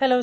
Hello.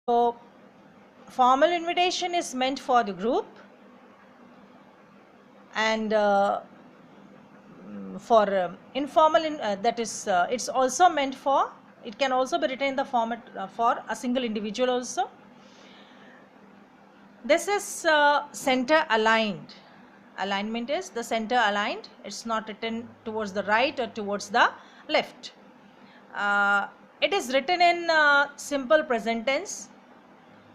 So, formal invitation is meant for the group, and for informal, that is, it's also meant for. It can also be written in the format for a single individual also. This is center aligned. Alignment is the center aligned. It's not written towards the right or towards the left. It is written in simple present tense.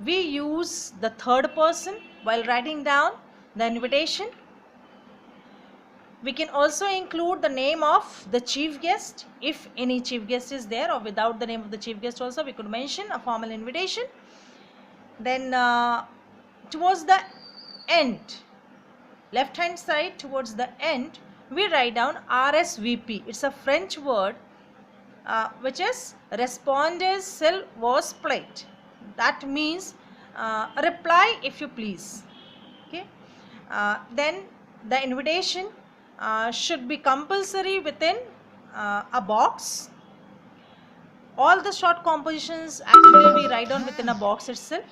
We use the third person while writing down the invitation. We can also include the name of the chief guest if any chief guest is there, or without the name of the chief guest also we could mention a formal invitation. Then towards the end, left hand side towards the end, we write down RSVP. It's a French word which is respondez s'il vous plaît. That means reply if you please. Okay. Then the invitation should be compulsory within a box. All the short compositions actually we write down within a box itself.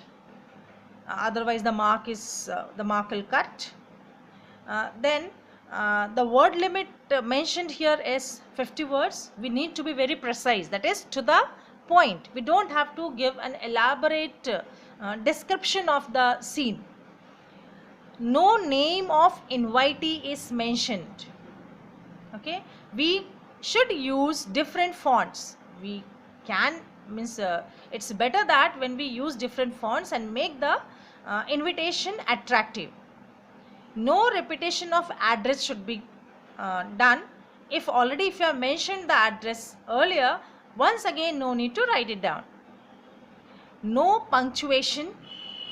Otherwise the mark will cut. Then the word limit mentioned here is 50 words. We need to be very precise, that is to the point. We don't have to give an elaborate description of the scene. No name of invitee is mentioned. Okay, we should use different fonts. We can means it's better that when we use different fonts and make the invitation attractive. No repetition of address should be done. If you have mentioned the address earlier, once again no need to write it down. No punctuation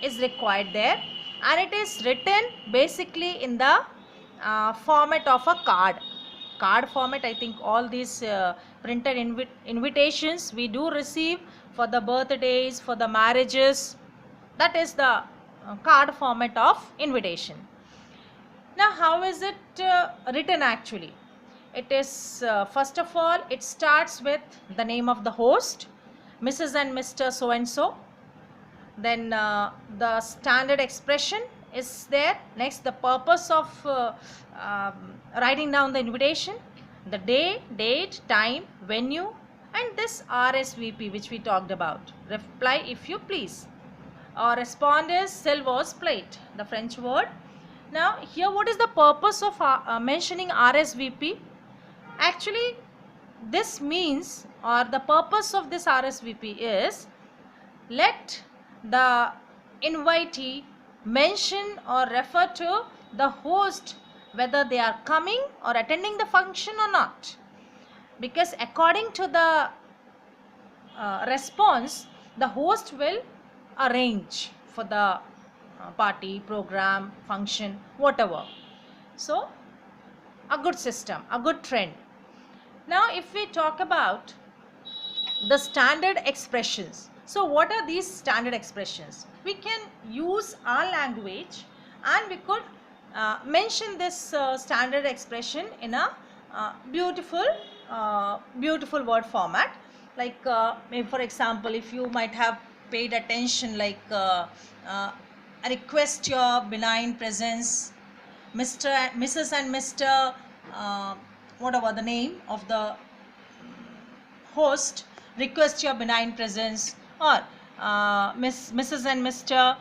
is required there, and it is written basically in the format of a card format. I think all these printed invitations we do receive for the birthdays, for the marriages, that is the card format of invitation. Now how is it written actually? It is first of all it starts with the name of the host, Mrs. and Mr. so and so. Then the standard expression is there. Next, the purpose of writing down the invitation, the day, date, time, venue, and this RSVP which we talked about, reply if you please, or respondez s'il vous plaît, the French word. Now here what is the purpose of mentioning RSVP? Actually this means, or the purpose of this RSVP is, let the invitee mention or refer to the host whether they are coming or attending the function or not, because according to the response, the host will arrange for the party, program, function, whatever. So a good system, a good trend. Now if we talk about the standard expressions, so what are these standard expressions? We can use our language and we could mention this standard expression in a beautiful word format. Like maybe for example, if you might have paid attention, like I request your benign presence, Mr. Mrs. and Mr. Whatever the name of the host, request your benign presence, or Mrs. and Mr.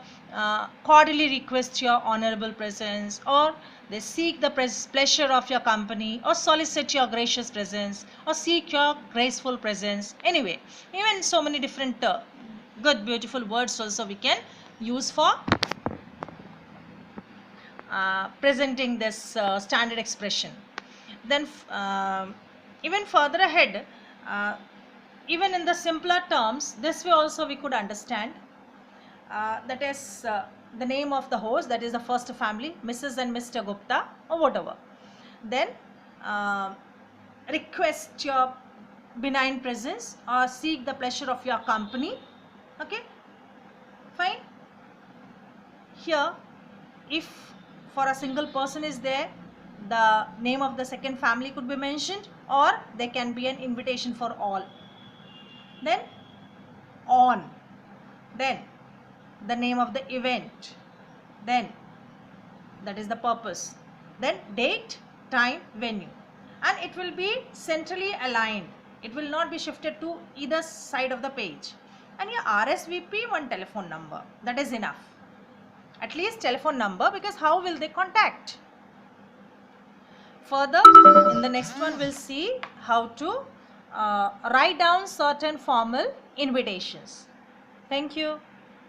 Cordially request your honorable presence, or they seek the pleasure of your company, or solicit your gracious presence, or seek your graceful presence. Anyway, even so many different good beautiful words also we can use for presenting this standard expression. Then even further ahead, even in the simpler terms, this way also we could understand, that is the name of the host, that is the first family, Mrs. and Mr. Gupta, or whatever. Then request your benign presence or seek the pleasure of your company. Okay, fine. Here, if for a single person is there, the name of the second family could be mentioned, or there can be an invitation for all. Then on, then the name of the event, then that is the purpose, then date, time, venue, and it will be centrally aligned. It will not be shifted to either side of the page. And your RSVP, one telephone number, that is enough. At least telephone number, because how will they contact? Further, in the next one we'll see how to write down certain formal invitations. Thank you.